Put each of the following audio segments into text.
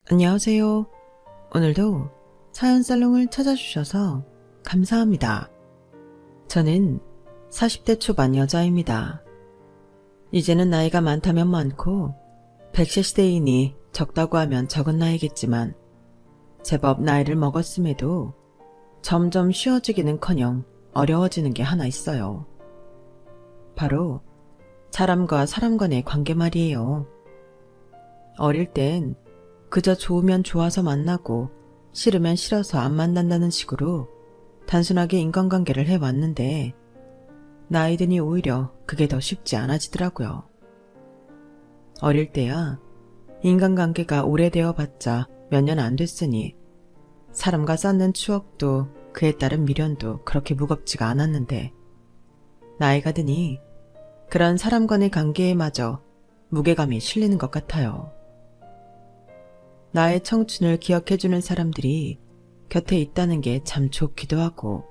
안녕하세요. 오늘도 사연 살롱을 찾아주셔서 감사합니다. 저는 40대 초반 여자입니다. 이제는 나이가 많다면 많고 100세 시대이니 적다고 하면 적은 나이겠지만 제법 나이를 먹었음에도 점점 쉬워지기는커녕 어려워지는 게 하나 있어요. 바로 사람과 사람 간의 관계 말이에요. 어릴 땐 그저 좋으면 좋아서 만나고 싫으면 싫어서 안 만난다는 식으로 단순하게 인간관계를 해왔는데 나이 드니 오히려 그게 더 쉽지 않아지더라고요. 어릴 때야 인간관계가 오래되어 봤자 몇 년 안 됐으니 사람과 쌓는 추억도 그에 따른 미련도 그렇게 무겁지가 않았는데 나이가 드니 그런 사람 간의 관계에마저 무게감이 실리는 것 같아요. 나의 청춘을 기억해주는 사람들이 곁에 있다는 게 참 좋기도 하고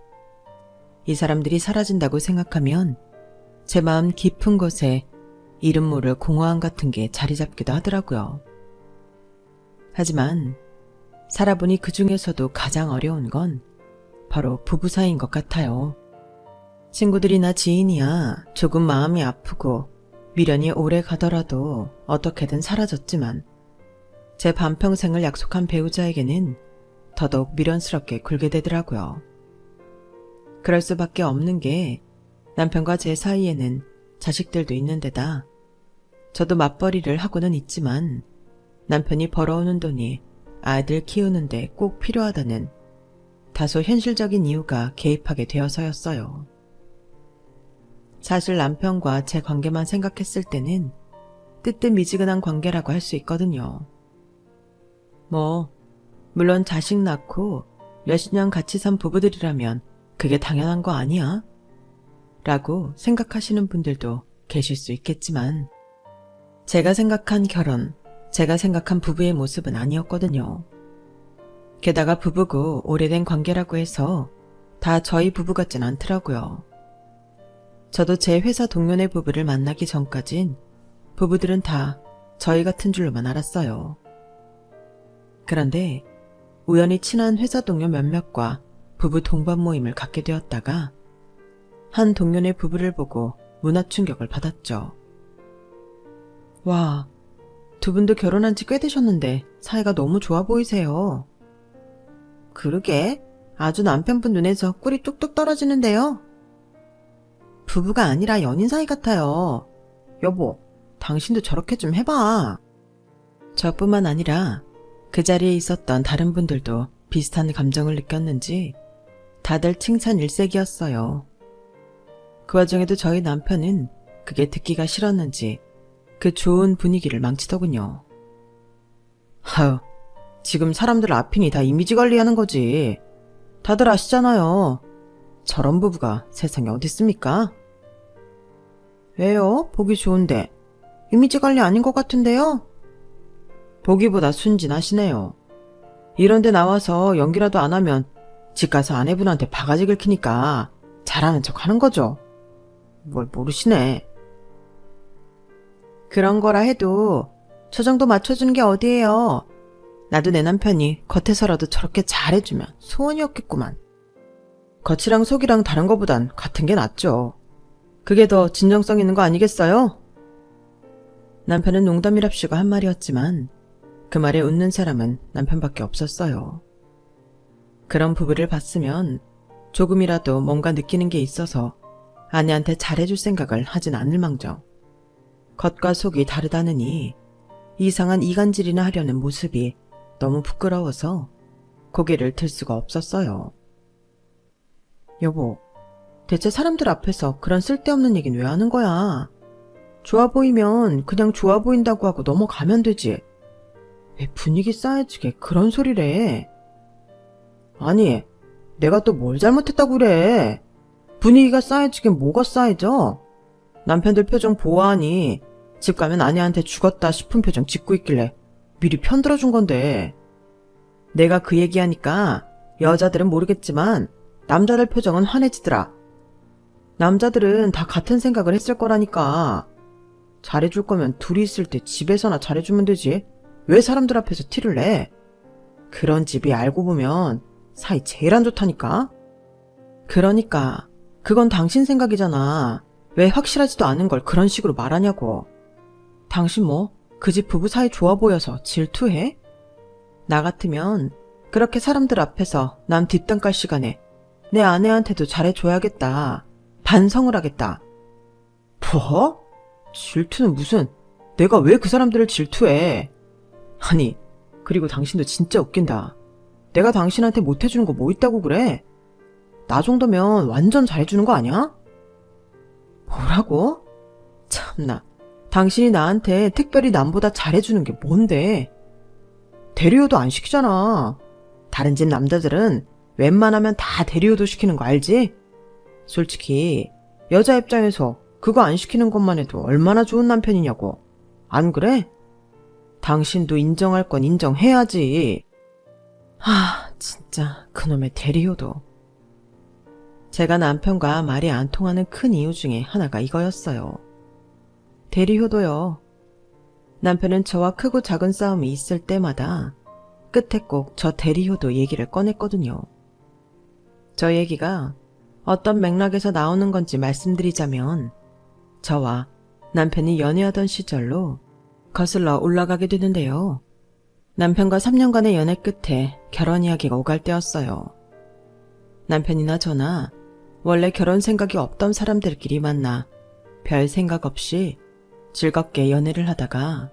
이 사람들이 사라진다고 생각하면 제 마음 깊은 곳에 이름 모를 공허함 같은 게 자리 잡기도 하더라고요. 하지만 살아보니 그 중에서도 가장 어려운 건 바로 부부 사이인 것 같아요. 친구들이나 지인이야 조금 마음이 아프고 미련이 오래 가더라도 어떻게든 사라졌지만 제 반평생을 약속한 배우자에게는 더더욱 미련스럽게 굴게 되더라고요. 그럴 수밖에 없는 게 남편과 제 사이에는 자식들도 있는데다 저도 맞벌이를 하고는 있지만 남편이 벌어오는 돈이 아이들 키우는데 꼭 필요하다는 다소 현실적인 이유가 개입하게 되어서였어요. 사실 남편과 제 관계만 생각했을 때는 뜨뜻미지근한 관계라고 할 수 있거든요. 물론 자식 낳고 몇십 년 같이 산 부부들이라면 그게 당연한 거 아니야? 라고 생각하시는 분들도 계실 수 있겠지만 제가 생각한 결혼, 제가 생각한 부부의 모습은 아니었거든요. 게다가 부부고 오래된 관계라고 해서 다 저희 부부 같진 않더라고요. 저도 제 회사 동료네 부부를 만나기 전까진 부부들은 다 저희 같은 줄로만 알았어요. 그런데 우연히 친한 회사 동료 몇몇과 부부 동반 모임을 갖게 되었다가 한 동료네 부부를 보고 문화 충격을 받았죠. 와, 두 분도 결혼한 지 꽤 되셨는데 사이가 너무 좋아 보이세요. 그러게, 아주 남편분 눈에서 꿀이 뚝뚝 떨어지는데요. 부부가 아니라 연인 사이 같아요. 여보, 당신도 저렇게 좀 해봐. 저뿐만 아니라 그 자리에 있었던 다른 분들도 비슷한 감정을 느꼈는지 다들 칭찬 일색이었어요. 그 와중에도 저희 남편은 그게 듣기가 싫었는지 그 좋은 분위기를 망치더군요. 하유, 지금 사람들 앞이니 다 이미지 관리하는 거지. 다들 아시잖아요. 저런 부부가 세상에 어딨습니까? 왜요? 보기 좋은데. 이미지 관리 아닌 것 같은데요? 보기보다 순진하시네요. 이런데 나와서 연기라도 안 하면 집 가서 아내분한테 바가지 긁히니까 잘하는 척 하는 거죠. 뭘 모르시네. 그런 거라 해도 저 정도 맞춰주는 게 어디예요. 나도 내 남편이 겉에서라도 저렇게 잘해주면 소원이었겠구만. 겉이랑 속이랑 다른 거보단 같은 게 낫죠. 그게 더 진정성 있는 거 아니겠어요? 남편은 농담이랍시고 한 말이었지만 그 말에 웃는 사람은 남편밖에 없었어요. 그런 부부를 봤으면 조금이라도 뭔가 느끼는 게 있어서 아내한테 잘해줄 생각을 하진 않을 망정 겉과 속이 다르다느니 이상한 이간질이나 하려는 모습이 너무 부끄러워서 고개를 들 수가 없었어요. 여보, 대체 사람들 앞에서 그런 쓸데없는 얘기는 왜 하는 거야? 좋아 보이면 그냥 좋아 보인다고 하고 넘어가면 되지. 왜 분위기 싸해지게 그런 소리를 해? 아니, 내가 또 뭘 잘못했다고 그래? 분위기가 싸해지긴 뭐가 싸해져? 남편들 표정 보아하니 집 가면 아내한테 죽었다 싶은 표정 짓고 있길래 미리 편들어준 건데. 내가 그 얘기하니까 여자들은 모르겠지만 남자들 표정은 환해지더라. 남자들은 다 같은 생각을 했을 거라니까. 잘해줄 거면 둘이 있을 때 집에서나 잘해주면 되지. 왜 사람들 앞에서 티를 내? 그런 집이 알고 보면 사이 제일 안 좋다니까? 그러니까 그건 당신 생각이잖아. 왜 확실하지도 않은 걸 그런 식으로 말하냐고. 당신 뭐 그 집 부부 사이 좋아 보여서 질투해? 나 같으면 그렇게 사람들 앞에서 남 뒷담 깔 시간에 내 아내한테도 잘해줘야겠다. 반성을 하겠다. 뭐? 질투는 무슨, 내가 왜 그 사람들을 질투해? 아니, 그리고 당신도 진짜 웃긴다. 내가 당신한테 못해주는 거 뭐 있다고 그래? 나 정도면 완전 잘해주는 거 아니야? 뭐라고? 참나, 당신이 나한테 특별히 남보다 잘해주는 게 뭔데? 대리효도 안 시키잖아. 다른 집 남자들은 웬만하면 다 대리효도 시키는 거 알지? 솔직히 여자 입장에서 그거 안 시키는 것만 해도 얼마나 좋은 남편이냐고. 안 그래? 당신도 인정할 건 인정해야지. 진짜 그놈의 대리효도. 제가 남편과 말이 안 통하는 큰 이유 중에 하나가 이거였어요. 대리효도요. 남편은 저와 크고 작은 싸움이 있을 때마다 끝에 꼭 저 대리효도 얘기를 꺼냈거든요. 저 얘기가 어떤 맥락에서 나오는 건지 말씀드리자면, 저와 남편이 연애하던 시절로 거슬러 올라가게 되는데요. 남편과 3년간의 연애 끝에 결혼 이야기가 오갈 때였어요. 남편이나 저나 원래 결혼 생각이 없던 사람들끼리 만나 별 생각 없이 즐겁게 연애를 하다가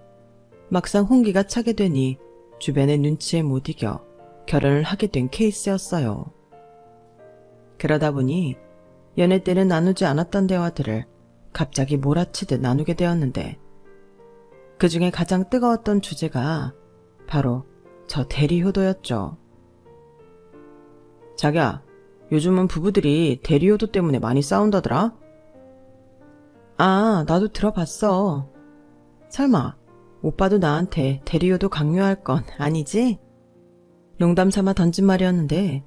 막상 홍기가 차게 되니 주변의 눈치에 못 이겨 결혼을 하게 된 케이스였어요. 그러다 보니 연애 때는 나누지 않았던 대화들을 갑자기 몰아치듯 나누게 되었는데, 그 중에 가장 뜨거웠던 주제가 바로 저 대리효도였죠. 자기야, 요즘은 부부들이 대리효도 때문에 많이 싸운다더라? 아, 나도 들어봤어. 설마 오빠도 나한테 대리효도 강요할 건 아니지? 농담 삼아 던진 말이었는데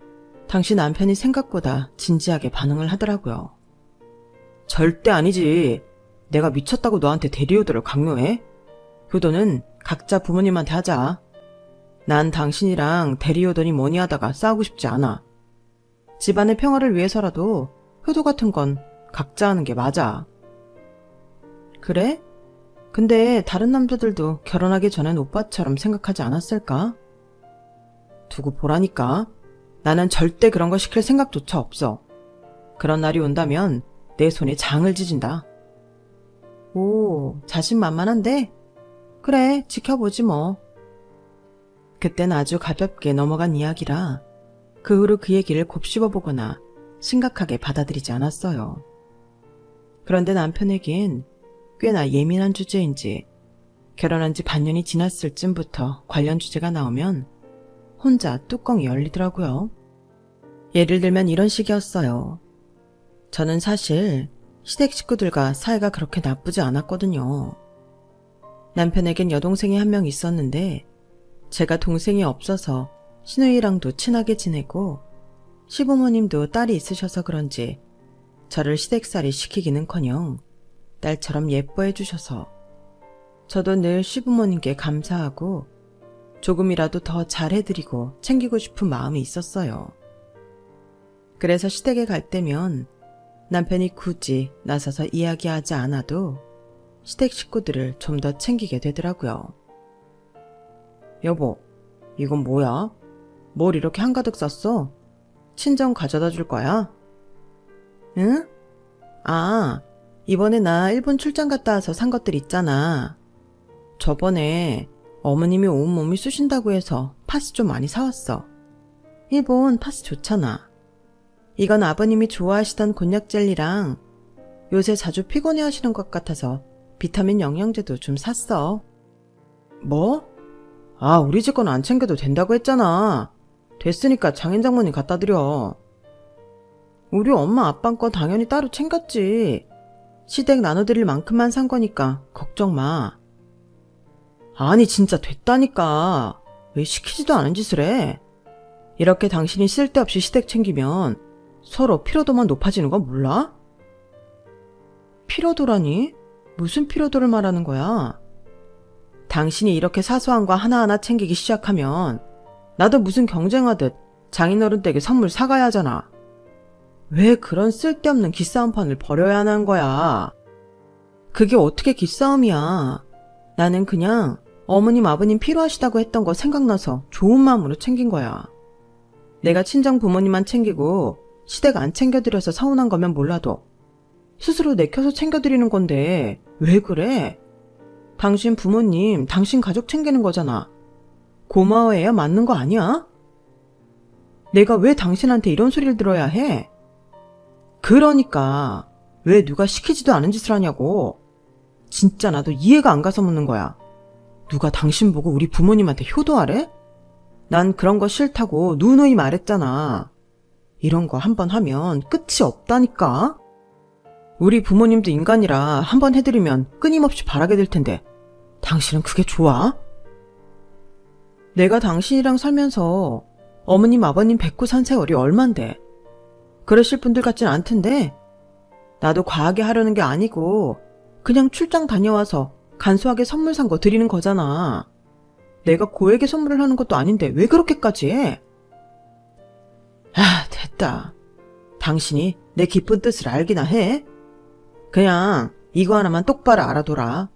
당시 남편이 생각보다 진지하게 반응을 하더라고요. 절대 아니지. 내가 미쳤다고 너한테 대리효도를 강요해? 효도는 각자 부모님한테 하자. 난 당신이랑 대리효도니 뭐니 하다가 싸우고 싶지 않아. 집안의 평화를 위해서라도 효도 같은 건 각자 하는 게 맞아. 그래? 근데 다른 남자들도 결혼하기 전엔 오빠처럼 생각하지 않았을까? 두고 보라니까. 나는 절대 그런 거 시킬 생각조차 없어. 그런 날이 온다면 내 손에 장을 지진다. 오, 자신만만한데? 그래, 지켜보지 뭐. 그땐 아주 가볍게 넘어간 이야기라 그 후로 그 얘기를 곱씹어보거나 심각하게 받아들이지 않았어요. 그런데 남편에겐 꽤나 예민한 주제인지 결혼한 지 반년이 지났을 쯤부터 관련 주제가 나오면 혼자 뚜껑이 열리더라고요. 예를 들면 이런 식이었어요. 저는 사실 시댁 식구들과 사이가 그렇게 나쁘지 않았거든요. 남편에겐 여동생이 한 명 있었는데 제가 동생이 없어서 시누이랑도 친하게 지내고 시부모님도 딸이 있으셔서 그런지 저를 시댁살이 시키기는커녕 딸처럼 예뻐해 주셔서 저도 늘 시부모님께 감사하고 조금이라도 더 잘해드리고 챙기고 싶은 마음이 있었어요. 그래서 시댁에 갈 때면 남편이 굳이 나서서 이야기하지 않아도 시댁 식구들을 좀 더 챙기게 되더라고요. 여보, 이건 뭐야? 뭘 이렇게 한가득 쌌어? 친정 가져다 줄 거야? 응? 아, 이번에 나 일본 출장 갔다 와서 산 것들 있잖아. 저번에 어머님이 온몸이 쑤신다고 해서 파스 좀 많이 사왔어. 일본 파스 좋잖아. 이건 아버님이 좋아하시던 곤약 젤리랑 요새 자주 피곤해 하시는 것 같아서 비타민 영양제도 좀 샀어. 뭐? 아, 우리 집 건 안 챙겨도 된다고 했잖아. 됐으니까 장인 장모님 갖다 드려. 우리 엄마 아빠 건 당연히 따로 챙겼지. 시댁 나눠드릴 만큼만 산 거니까 걱정 마. 아니 진짜 됐다니까. 왜 시키지도 않은 짓을 해? 이렇게 당신이 쓸데없이 시댁 챙기면 서로 피로도만 높아지는 거 몰라? 피로도라니? 무슨 피로도를 말하는 거야? 당신이 이렇게 사소한 거 하나하나 챙기기 시작하면 나도 무슨 경쟁하듯 장인어른 댁에 선물 사가야 하잖아. 왜 그런 쓸데없는 기싸움판을 벌여야 하는 거야? 그게 어떻게 기싸움이야. 나는 그냥 어머님 아버님 필요하시다고 했던 거 생각나서 좋은 마음으로 챙긴 거야. 내가 친정 부모님만 챙기고 시댁 안 챙겨드려서 서운한 거면 몰라도 스스로 내켜서 챙겨드리는 건데 왜 그래? 당신 부모님, 당신 가족 챙기는 거잖아. 고마워해야 맞는 거 아니야? 내가 왜 당신한테 이런 소리를 들어야 해? 그러니까 왜 누가 시키지도 않은 짓을 하냐고. 진짜 나도 이해가 안 가서 묻는 거야. 누가 당신 보고 우리 부모님한테 효도하래? 난 그런 거 싫다고 누누이 말했잖아. 이런 거 한번 하면 끝이 없다니까. 우리 부모님도 인간이라 한번 해드리면 끊임없이 바라게 될 텐데 당신은 그게 좋아? 내가 당신이랑 살면서 어머님 아버님 뵙고 산 세월이 얼만데 그러실 분들 같진 않던데. 나도 과하게 하려는 게 아니고 그냥 출장 다녀와서 간소하게 선물 산 거 드리는 거잖아. 내가 고액의 선물을 하는 것도 아닌데 왜 그렇게까지 해? 아, 됐다. 당신이 내 깊은 뜻을 알기나 해? 그냥 이거 하나만 똑바로 알아둬라.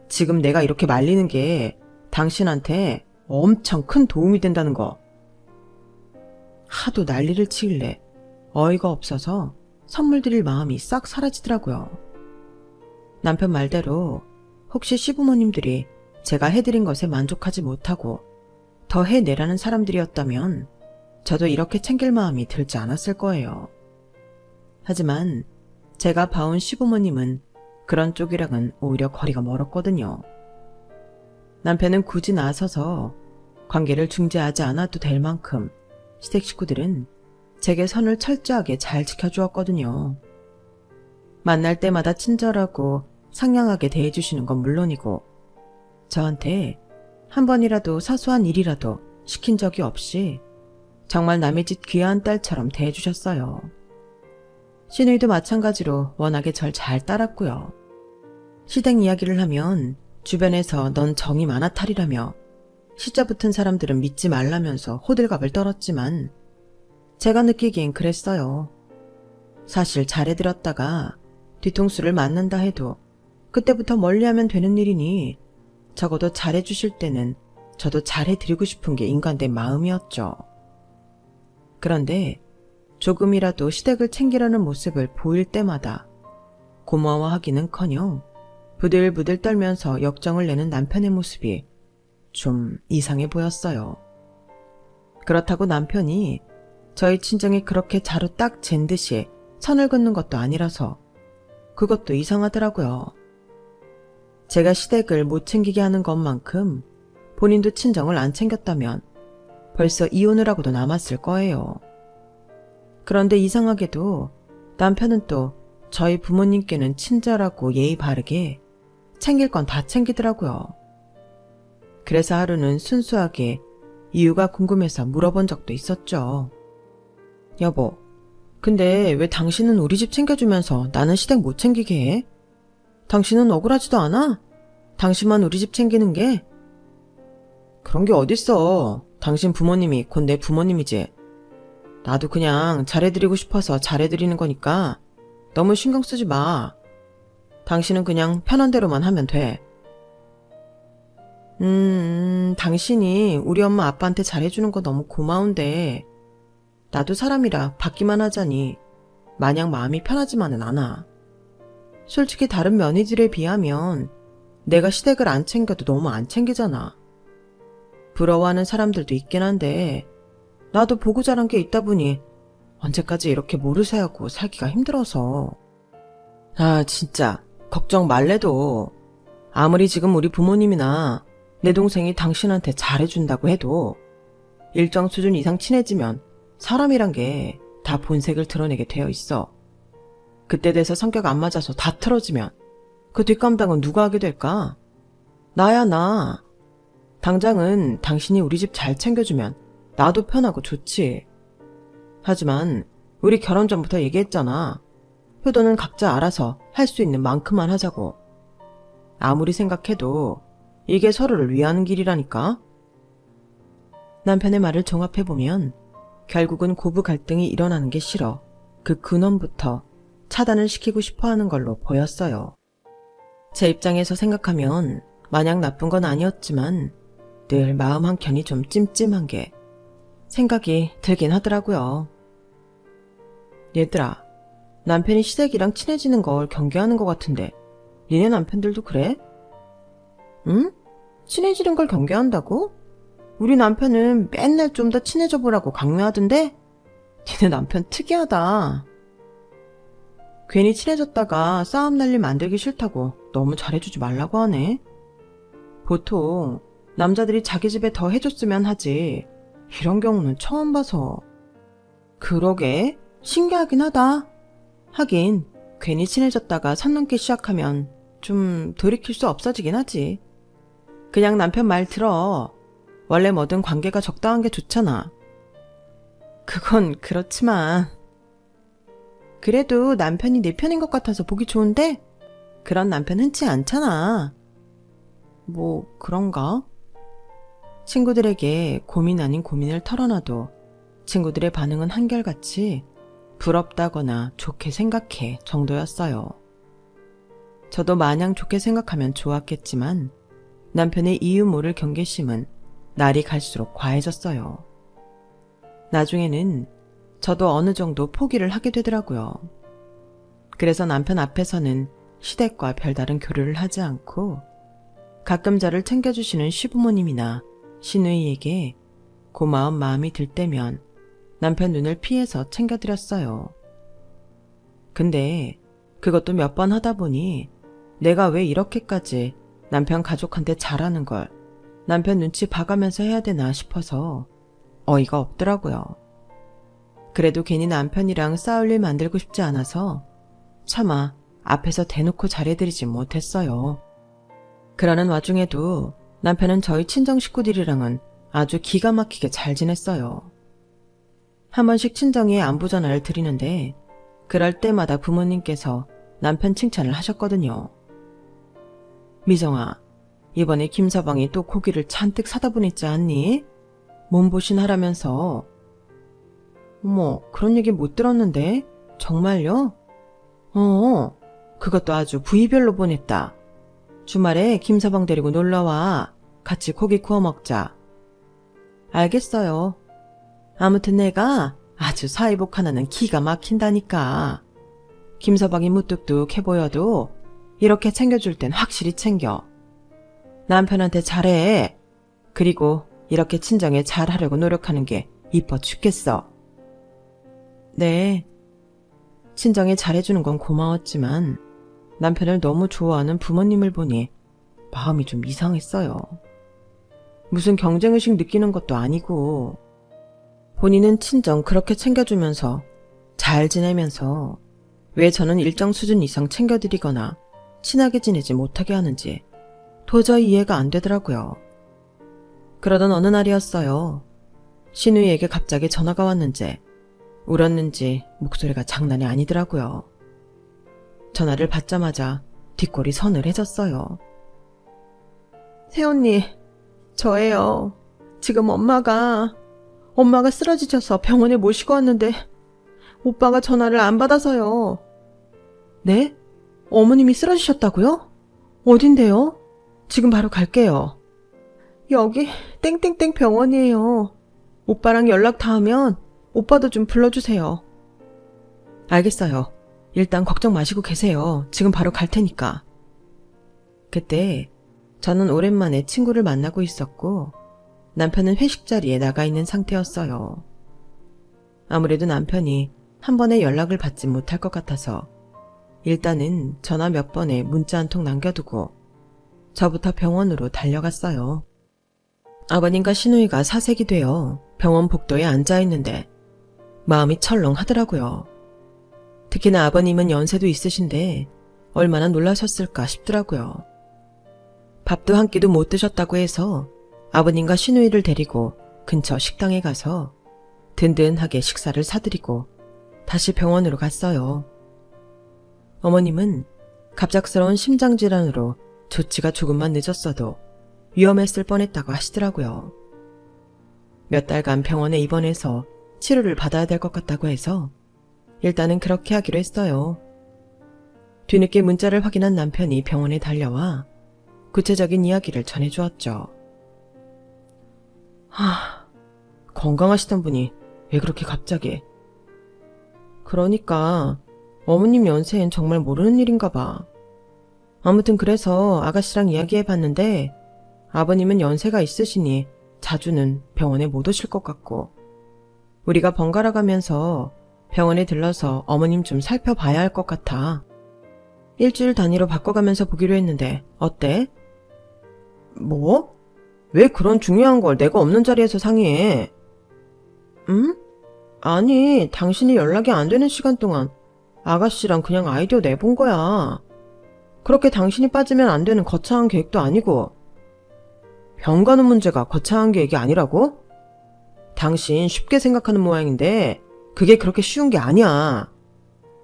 지금 내가 이렇게 말리는 게 당신한테 엄청 큰 도움이 된다는 거. 하도 난리를 치길래 어이가 없어서 선물 드릴 마음이 싹 사라지더라고요. 남편 말대로 혹시 시부모님들이 제가 해드린 것에 만족하지 못하고 더 해내라는 사람들이었다면 저도 이렇게 챙길 마음이 들지 않았을 거예요. 하지만 제가 봐온 시부모님은 그런 쪽이랑은 오히려 거리가 멀었거든요. 남편은 굳이 나서서 관계를 중재하지 않아도 될 만큼 시댁 식구들은 제게 선을 철저하게 잘 지켜주었거든요. 만날 때마다 친절하고 상냥하게 대해주시는 건 물론이고 저한테 한 번이라도 사소한 일이라도 시킨 적이 없이 정말 남의 집 귀한 딸처럼 대해주셨어요. 시누이도 마찬가지로 워낙에 절 잘 따랐고요. 시댁 이야기를 하면 주변에서 넌 정이 많아 탈이라며 시자 붙은 사람들은 믿지 말라면서 호들갑을 떨었지만 제가 느끼기엔 그랬어요. 사실 잘해드렸다가 뒤통수를 맞는다 해도 그때부터 멀리하면 되는 일이니 적어도 잘해주실 때는 저도 잘해드리고 싶은 게 인간된 마음이었죠. 그런데 조금이라도 시댁을 챙기려는 모습을 보일 때마다 고마워하기는커녕 부들부들 떨면서 역정을 내는 남편의 모습이 좀 이상해 보였어요. 그렇다고 남편이 저희 친정에 그렇게 자루 딱 잰 듯이 선을 긋는 것도 아니라서 그것도 이상하더라고요. 제가 시댁을 못 챙기게 하는 것만큼 본인도 친정을 안 챙겼다면 벌써 이혼을 하고도 남았을 거예요. 그런데 이상하게도 남편은 또 저희 부모님께는 친절하고 예의 바르게 챙길 건 다 챙기더라고요. 그래서 하루는 순수하게 이유가 궁금해서 물어본 적도 있었죠. 여보, 근데 왜 당신은 우리 집 챙겨주면서 나는 시댁 못 챙기게 해? 당신은 억울하지도 않아? 당신만 우리 집 챙기는 게? 그런 게 어딨어. 당신 부모님이 곧 내 부모님이지. 나도 그냥 잘해드리고 싶어서 잘해드리는 거니까 너무 신경 쓰지 마. 당신은 그냥 편한 대로만 하면 돼. 당신이 우리 엄마 아빠한테 잘해주는 거 너무 고마운데 나도 사람이라 받기만 하자니 마냥 마음이 편하지만은 않아. 솔직히 다른 며느리들에 비하면 내가 시댁을 안 챙겨도 너무 안 챙기잖아. 부러워하는 사람들도 있긴 한데 나도 보고 자란 게 있다 보니 언제까지 이렇게 모르쇠하고 살기가 힘들어서. 아, 진짜 걱정 말래도 아무리 지금 우리 부모님이나 내 동생이 당신한테 잘해준다고 해도 일정 수준 이상 친해지면 사람이란 게 다 본색을 드러내게 되어 있어. 그때 돼서 성격 안 맞아서 다 틀어지면 그 뒷감당은 누가 하게 될까? 나야 나. 당장은 당신이 우리 집 잘 챙겨주면 나도 편하고 좋지. 하지만 우리 결혼 전부터 얘기했잖아. 효도는 각자 알아서 할 수 있는 만큼만 하자고. 아무리 생각해도 이게 서로를 위하는 길이라니까. 남편의 말을 종합해보면 결국은 고부 갈등이 일어나는 게 싫어 그 근원부터 차단을 시키고 싶어 하는 걸로 보였어요. 제 입장에서 생각하면 마냥 나쁜 건 아니었지만 늘 마음 한켠이 좀 찜찜한 게 생각이 들긴 하더라고요. 얘들아, 남편이 시댁이랑 친해지는 걸 경계하는 것 같은데 니네 남편들도 그래? 응? 친해지는 걸 경계한다고? 우리 남편은 맨날 좀 더 친해져 보라고 강요하던데? 니네 남편 특이하다. 괜히 친해졌다가 싸움 날 일 만들기 싫다고 너무 잘해주지 말라고 하네. 보통 남자들이 자기 집에 더 해줬으면 하지 이런 경우는 처음 봐서. 그러게 신기하긴 하다. 하긴 괜히 친해졌다가 선 넘기 시작하면 좀 돌이킬 수 없어지긴 하지. 그냥 남편 말 들어. 원래 뭐든 관계가 적당한 게 좋잖아. 그건 그렇지만 그래도 남편이 내 편인 것 같아서 보기 좋은데 그런 남편 흔치 않잖아. 뭐 그런가? 친구들에게 고민 아닌 고민을 털어놔도 친구들의 반응은 한결같이 부럽다거나 좋게 생각해 정도였어요. 저도 마냥 좋게 생각하면 좋았겠지만 남편의 이유 모를 경계심은 날이 갈수록 과해졌어요. 나중에는 저도 어느 정도 포기를 하게 되더라고요. 그래서 남편 앞에서는 시댁과 별다른 교류를 하지 않고 가끔 저를 챙겨주시는 시부모님이나 시누이에게 고마운 마음이 들 때면 남편 눈을 피해서 챙겨드렸어요. 근데 그것도 몇 번 하다 보니 내가 왜 이렇게까지 남편 가족한테 잘하는 걸 남편 눈치 봐가면서 해야 되나 싶어서 어이가 없더라고요. 그래도 괜히 남편이랑 싸울 일 만들고 싶지 않아서 차마 앞에서 대놓고 잘해드리지 못했어요. 그러는 와중에도 남편은 저희 친정 식구들이랑은 아주 기가 막히게 잘 지냈어요. 한 번씩 친정에 안부 전화를 드리는데 그럴 때마다 부모님께서 남편 칭찬을 하셨거든요. 미정아, 이번에 김서방이 또 고기를 잔뜩 사다 보냈지 않니? 몸보신 하라면서. 어머, 그런 얘기 못 들었는데? 정말요? 그것도 아주 부위별로 보냈다. 주말에 김서방 데리고 놀러와. 같이 고기 구워 먹자. 알겠어요. 아무튼 내가 아주 사이복 하나는 기가 막힌다니까. 김서방이 무뚝뚝해 보여도 이렇게 챙겨줄 땐 확실히 챙겨. 남편한테 잘해. 그리고 이렇게 친정에 잘하려고 노력하는 게 이뻐 죽겠어. 네. 친정에 잘해주는 건 고마웠지만 남편을 너무 좋아하는 부모님을 보니 마음이 좀 이상했어요. 무슨 경쟁의식 느끼는 것도 아니고 본인은 친정 그렇게 챙겨주면서 잘 지내면서 왜 저는 일정 수준 이상 챙겨드리거나 친하게 지내지 못하게 하는지 도저히 이해가 안 되더라고요. 그러던 어느 날이었어요. 시누이에게 갑자기 전화가 왔는지 울었는지 목소리가 장난이 아니더라고요. 전화를 받자마자 뒷골이 서늘해졌어요. 새언니, 저예요. 지금 엄마가 쓰러지셔서 병원에 모시고 왔는데 오빠가 전화를 안 받아서요. 네? 어머님이 쓰러지셨다고요? 어딘데요? 지금 바로 갈게요. 여기 땡땡땡 병원이에요. 오빠랑 연락 닿으면 오빠도 좀 불러주세요. 알겠어요. 일단 걱정 마시고 계세요. 지금 바로 갈 테니까. 그때 저는 오랜만에 친구를 만나고 있었고 남편은 회식 자리에 나가 있는 상태였어요. 아무래도 남편이 한 번에 연락을 받지 못할 것 같아서 일단은 전화 몇 번에 문자 한 통 남겨두고 저부터 병원으로 달려갔어요. 아버님과 시누이가 사색이 되어 병원 복도에 앉아있는데 마음이 철렁하더라고요. 특히나 아버님은 연세도 있으신데 얼마나 놀라셨을까 싶더라고요. 밥도 한 끼도 못 드셨다고 해서 아버님과 시누이를 데리고 근처 식당에 가서 든든하게 식사를 사드리고 다시 병원으로 갔어요. 어머님은 갑작스러운 심장질환으로 조치가 조금만 늦었어도 위험했을 뻔했다고 하시더라고요. 몇 달간 병원에 입원해서 치료를 받아야 될 것 같다고 해서 일단은 그렇게 하기로 했어요. 뒤늦게 문자를 확인한 남편이 병원에 달려와 구체적인 이야기를 전해주었죠. 건강하시던 분이 왜 그렇게 갑자기? 그러니까 어머님 연세엔 정말 모르는 일인가 봐. 아무튼 그래서 아가씨랑 이야기해봤는데 아버님은 연세가 있으시니 자주는 병원에 못 오실 것 같고 우리가 번갈아 가면서 병원에 들러서 어머님 좀 살펴봐야 할 것 같아. 일주일 단위로 바꿔가면서 보기로 했는데 어때? 뭐? 왜 그런 중요한 걸 내가 없는 자리에서 상의해? 응? 아니, 당신이 연락이 안 되는 시간 동안 아가씨랑 그냥 아이디어 내본 거야. 그렇게 당신이 빠지면 안 되는 거창한 계획도 아니고. 병 가는 문제가 거창한 계획이 아니라고? 당신 쉽게 생각하는 모양인데 그게 그렇게 쉬운 게 아니야.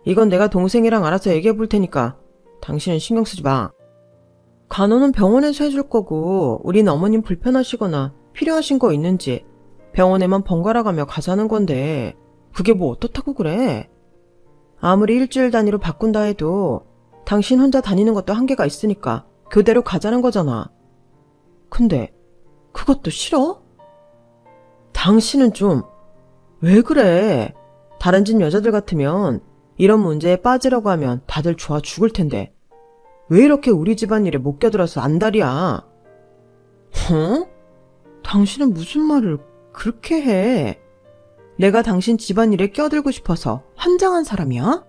이건 내가 동생이랑 알아서 얘기해 볼 테니까 당신은 신경 쓰지 마. 간호는 병원에서 해줄 거고 우린 어머님 불편하시거나 필요하신 거 있는지 병원에만 번갈아 가며 가자는 건데 그게 뭐 어떻다고 그래. 아무리 일주일 단위로 바꾼다 해도 당신 혼자 다니는 것도 한계가 있으니까 교대로 가자는 거잖아. 근데 그것도 싫어? 당신은 좀 왜 그래? 다른 집 여자들 같으면 이런 문제에 빠지려고 하면 다들 좋아 죽을 텐데 왜 이렇게 우리 집안일에 못 껴들어서 안달이야? 당신은 무슨 말을 그렇게 해? 내가 당신 집안일에 껴들고 싶어서 환장한 사람이야?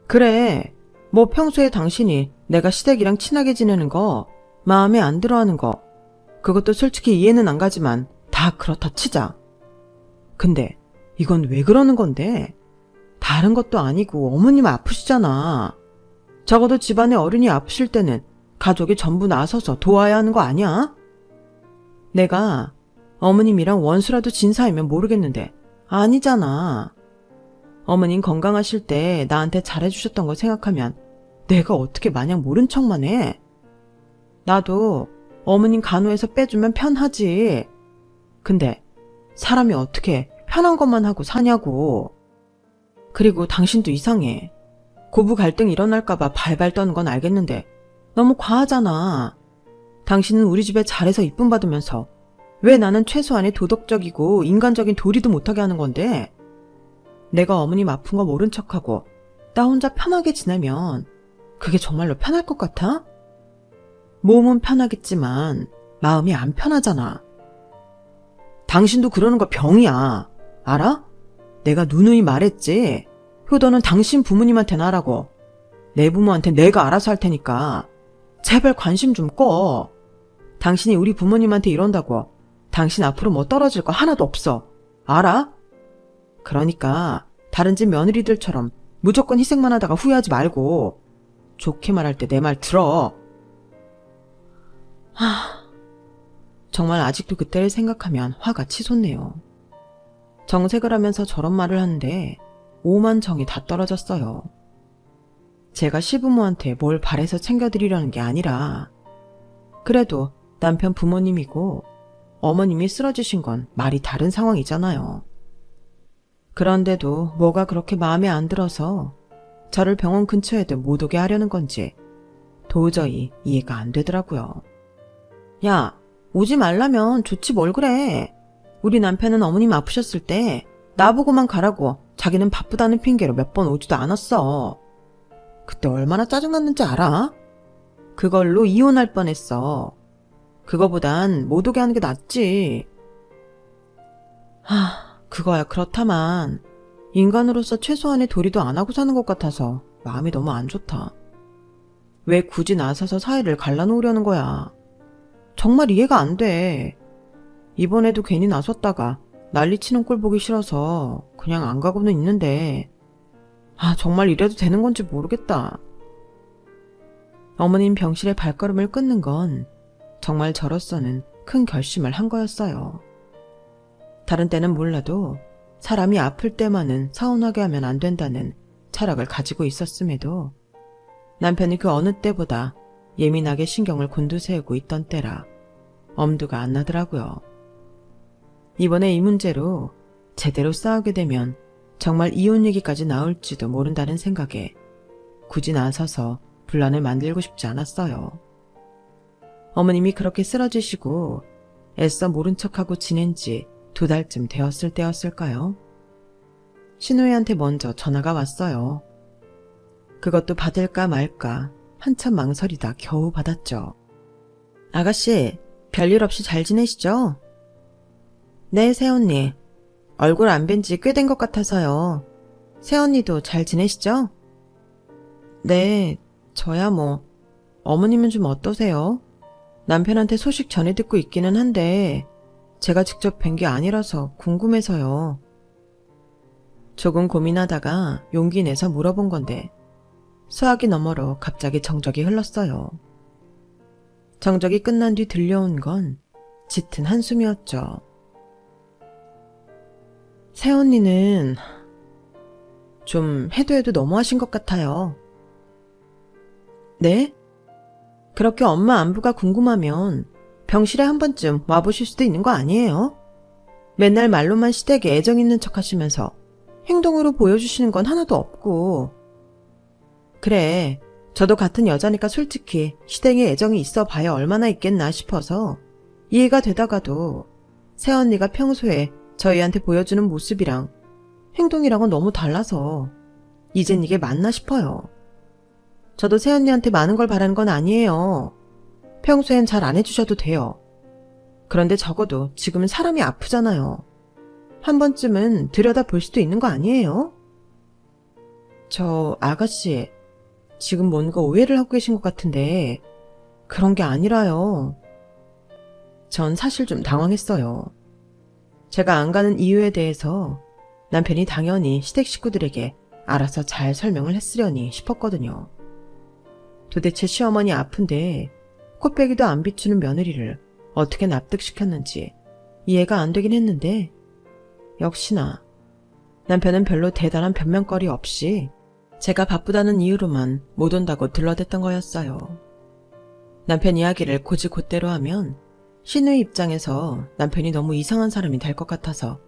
그래, 뭐 평소에 당신이 내가 시댁이랑 친하게 지내는 거, 마음에 안 들어하는 거, 그것도 솔직히 이해는 안 가지만 다 그렇다 치자. 근데 이건 왜 그러는 건데? 다른 것도 아니고 어머님 아프시잖아. 적어도 집안에 어른이 아프실 때는 가족이 전부 나서서 도와야 하는 거 아니야? 내가 어머님이랑 원수라도 진 사이면 모르겠는데 아니잖아. 어머님 건강하실 때 나한테 잘해주셨던 거 생각하면 내가 어떻게 마냥 모른 척만 해? 나도 어머님 간호해서 빼주면 편하지. 근데 사람이 어떻게 편한 것만 하고 사냐고. 그리고 당신도 이상해. 고부 갈등 일어날까봐 발발 떠는 건 알겠는데 너무 과하잖아. 당신은 우리 집에 잘해서 이쁨 받으면서 왜 나는 최소한의 도덕적이고 인간적인 도리도 못하게 하는 건데? 내가 어머님 아픈 거 모른 척하고 나 혼자 편하게 지내면 그게 정말로 편할 것 같아? 몸은 편하겠지만 마음이 안 편하잖아. 당신도 그러는 거 병이야. 알아? 내가 누누이 말했지. 효도는 당신 부모님한테는 하라고. 내 부모한테 내가 알아서 할 테니까 제발 관심 좀 꺼. 당신이 우리 부모님한테 이런다고 당신 앞으로 뭐 떨어질 거 하나도 없어. 알아? 그러니까 다른 집 며느리들처럼 무조건 희생만 하다가 후회하지 말고 좋게 말할 때 내 말 들어. 정말 아직도 그때를 생각하면 화가 치솟네요. 정색을 하면서 저런 말을 하는데 오만 정이 다 떨어졌어요. 제가 시부모한테 뭘 바래서 챙겨드리려는 게 아니라 그래도 남편 부모님이고 어머님이 쓰러지신 건 말이 다른 상황이잖아요. 그런데도 뭐가 그렇게 마음에 안 들어서 저를 병원 근처에도 못 오게 하려는 건지 도저히 이해가 안 되더라고요. 야, 오지 말라면 좋지 뭘 그래. 우리 남편은 어머님 아프셨을 때 나보고만 가라고 자기는 바쁘다는 핑계로 몇 번 오지도 않았어. 그때 얼마나 짜증났는지 알아? 그걸로 이혼할 뻔했어. 그거보단 못 오게 하는 게 낫지. 그거야 그렇다만 인간으로서 최소한의 도리도 안 하고 사는 것 같아서 마음이 너무 안 좋다. 왜 굳이 나서서 사이를 갈라놓으려는 거야. 정말 이해가 안 돼. 이번에도 괜히 나섰다가 난리치는 꼴 보기 싫어서 그냥 안 가고는 있는데 정말 이래도 되는 건지 모르겠다. 어머님 병실에 발걸음을 끊는 건 정말 저로서는 큰 결심을 한 거였어요. 다른 때는 몰라도 사람이 아플 때만은 서운하게 하면 안 된다는 철학을 가지고 있었음에도 남편이 그 어느 때보다 예민하게 신경을 곤두세우고 있던 때라 엄두가 안 나더라고요. 이번에 이 문제로 제대로 싸우게 되면 정말 이혼 얘기까지 나올지도 모른다는 생각에 굳이 나서서 분란을 만들고 싶지 않았어요. 어머님이 그렇게 쓰러지시고 애써 모른 척하고 지낸 지 2달쯤 되었을 때였을까요? 신우이한테 먼저 전화가 왔어요. 그것도 받을까 말까 한참 망설이다 겨우 받았죠. 아가씨, 별일 없이 잘 지내시죠? 네, 새언니. 얼굴 안 뵌 지 꽤 된 것 같아서요. 새언니도 잘 지내시죠? 네, 저야 뭐. 어머님은 좀 어떠세요? 남편한테 소식 전해 듣고 있기는 한데 제가 직접 뵌 게 아니라서 궁금해서요. 조금 고민하다가 용기 내서 물어본 건데 수화기 너머로 갑자기 정적이 흘렀어요. 정적이 끝난 뒤 들려온 건 짙은 한숨이었죠. 새언니는 좀 해도 너무하신 것 같아요. 네? 그렇게 엄마 안부가 궁금하면 병실에 한 번쯤 와보실 수도 있는 거 아니에요? 맨날 말로만 시댁에 애정 있는 척 하시면서 행동으로 보여주시는 건 하나도 없고. 그래, 저도 같은 여자니까 솔직히 시댁에 애정이 있어 봐야 얼마나 있겠나 싶어서 이해가 되다가도 새언니가 평소에 저희한테 보여주는 모습이랑 행동이랑은 너무 달라서 이젠 이게 맞나 싶어요. 저도 새언니한테 많은 걸 바라는 건 아니에요. 평소엔 잘 안 해주셔도 돼요. 그런데 적어도 지금은 사람이 아프잖아요. 한 번쯤은 들여다볼 수도 있는 거 아니에요? 저 아가씨, 지금 뭔가 오해를 하고 계신 것 같은데 그런 게 아니라요. 전 사실 좀 당황했어요. 제가 안 가는 이유에 대해서 남편이 당연히 시댁 식구들에게 알아서 잘 설명을 했으려니 싶었거든요. 도대체 시어머니 아픈데 코빼기도 안 비추는 며느리를 어떻게 납득시켰는지 이해가 안 되긴 했는데 역시나 남편은 별로 대단한 변명거리 없이 제가 바쁘다는 이유로만 못 온다고 들러댔던 거였어요. 남편 이야기를 곧이곧대로 하면 신우의 입장에서 남편이 너무 이상한 사람이 될 것 같아서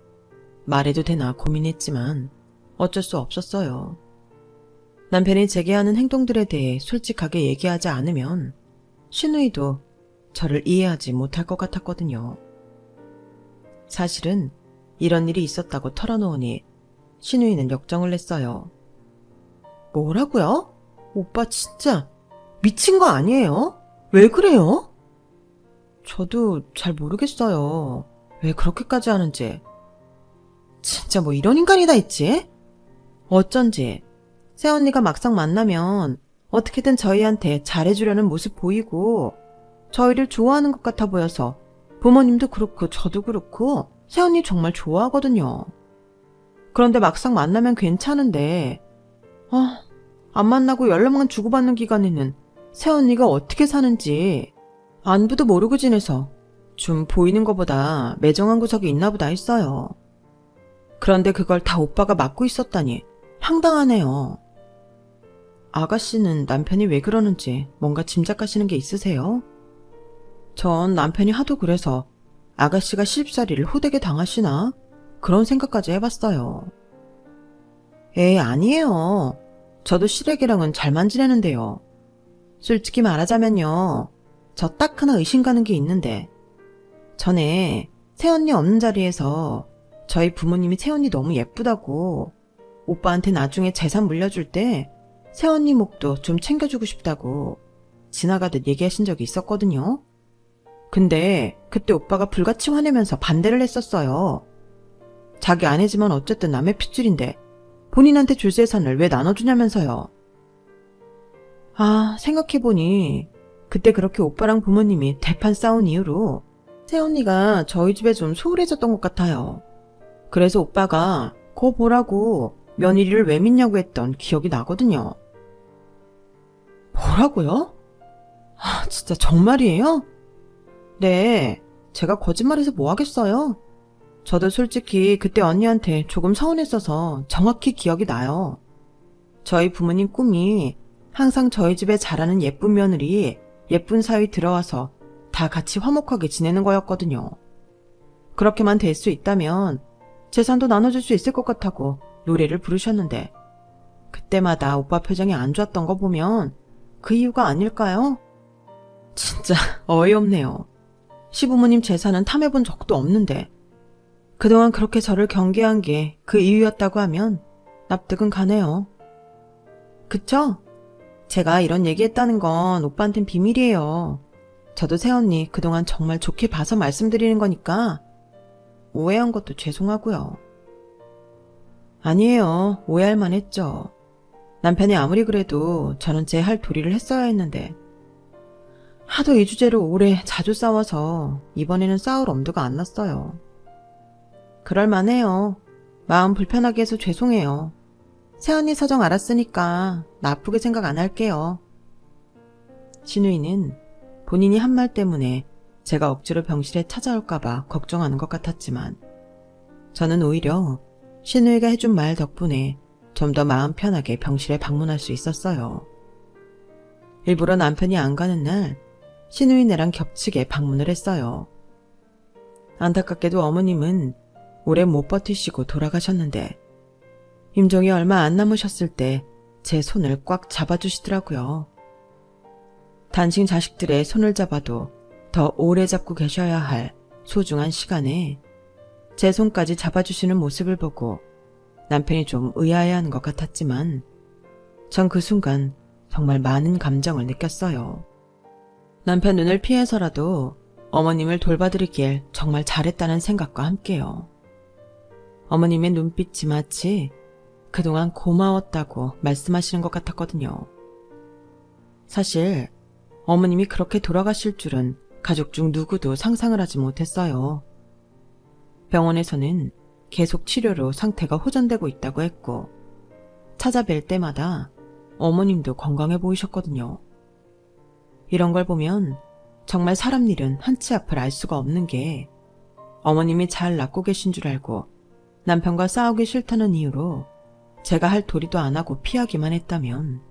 말해도 되나 고민했지만 어쩔 수 없었어요. 남편이 제게 하는 행동들에 대해 솔직하게 얘기하지 않으면 신우이도 저를 이해하지 못할 것 같았거든요. 사실은 이런 일이 있었다고 털어놓으니 신우이는 역정을 냈어요. 뭐라고요? 오빠 진짜 미친 거 아니에요? 왜 그래요? 저도 잘 모르겠어요. 왜 그렇게까지 하는지. 진짜 뭐 이런 인간이 다 있지? 어쩐지 새언니가 막상 만나면 어떻게든 저희한테 잘해주려는 모습 보이고 저희를 좋아하는 것 같아 보여서 부모님도 그렇고 저도 그렇고 새언니 정말 좋아하거든요. 그런데 막상 만나면 괜찮은데 안 만나고 연락만 주고받는 기간에는 새언니가 어떻게 사는지 안부도 모르고 지내서 좀 보이는 것보다 매정한 구석이 있나 보다 했어요. 그런데 그걸 다 오빠가 맡고 있었다니 황당하네요. 아가씨는 남편이 왜 그러는지 뭔가 짐작하시는 게 있으세요? 전 남편이 하도 그래서 아가씨가 시집살이를 호되게 당하시나? 그런 생각까지 해봤어요. 아니에요. 저도 시댁이랑은 잘만 지내는데요. 솔직히 말하자면요. 저 딱 하나 의심 가는 게 있는데 전에 새언니 없는 자리에서 저희 부모님이 새언니 너무 예쁘다고 오빠한테 나중에 재산 물려줄 때 새언니 목도 좀 챙겨주고 싶다고 지나가듯 얘기하신 적이 있었거든요. 근데 그때 오빠가 불같이 화내면서 반대를 했었어요. 자기 아내지만 어쨌든 남의 핏줄인데 본인한테 줄 재산을 왜 나눠주냐면서요. 생각해보니 그때 그렇게 오빠랑 부모님이 대판 싸운 이후로 새언니가 저희 집에 좀 소홀해졌던 것 같아요. 그래서 오빠가 거 보라고 며느리를 왜 믿냐고 했던 기억이 나거든요. 뭐라고요? 진짜 정말이에요? 네, 제가 거짓말해서 뭐 하겠어요? 저도 솔직히 그때 언니한테 조금 서운했어서 정확히 기억이 나요. 저희 부모님 꿈이 항상 저희 집에 자라는 예쁜 며느리, 예쁜 사위 들어와서 다 같이 화목하게 지내는 거였거든요. 그렇게만 될 수 있다면 재산도 나눠줄 수 있을 것 같다고 노래를 부르셨는데 그때마다 오빠 표정이 안 좋았던 거 보면 그 이유가 아닐까요? 진짜 어이없네요. 시부모님 재산은 탐해본 적도 없는데 그동안 그렇게 저를 경계한 게 그 이유였다고 하면 납득은 가네요. 그쵸? 제가 이런 얘기했다는 건 오빠한텐 비밀이에요. 저도 새언니 그동안 정말 좋게 봐서 말씀드리는 거니까 오해한 것도 죄송하고요. 아니에요. 오해할 만했죠. 남편이 아무리 그래도 저는 제 할 도리를 했어야 했는데 하도 이 주제로 오래 자주 싸워서 이번에는 싸울 엄두가 안 났어요. 그럴 만해요. 마음 불편하게 해서 죄송해요. 새언니 사정 알았으니까 나쁘게 생각 안 할게요. 신우이는 본인이 한 말 때문에 제가 억지로 병실에 찾아올까봐 걱정하는 것 같았지만 저는 오히려 신우이가 해준 말 덕분에 좀 더 마음 편하게 병실에 방문할 수 있었어요. 일부러 남편이 안 가는 날 신우이네랑 겹치게 방문을 했어요. 안타깝게도 어머님은 오래 못 버티시고 돌아가셨는데 임종이 얼마 안 남으셨을 때 제 손을 꽉 잡아주시더라고요. 단신 자식들의 손을 잡아도 더 오래 잡고 계셔야 할 소중한 시간에 제 손까지 잡아주시는 모습을 보고 남편이 좀 의아해하는 것 같았지만 전 그 순간 정말 많은 감정을 느꼈어요. 남편 눈을 피해서라도 어머님을 돌봐드리길 정말 잘했다는 생각과 함께요. 어머님의 눈빛이 마치 그동안 고마웠다고 말씀하시는 것 같았거든요. 사실 어머님이 그렇게 돌아가실 줄은 가족 중 누구도 상상을 하지 못했어요. 병원에서는 계속 치료로 상태가 호전되고 있다고 했고 찾아뵐 때마다 어머님도 건강해 보이셨거든요. 이런 걸 보면 정말 사람 일은 한치 앞을 알 수가 없는 게 어머님이 잘 낫고 계신 줄 알고 남편과 싸우기 싫다는 이유로 제가 할 도리도 안 하고 피하기만 했다면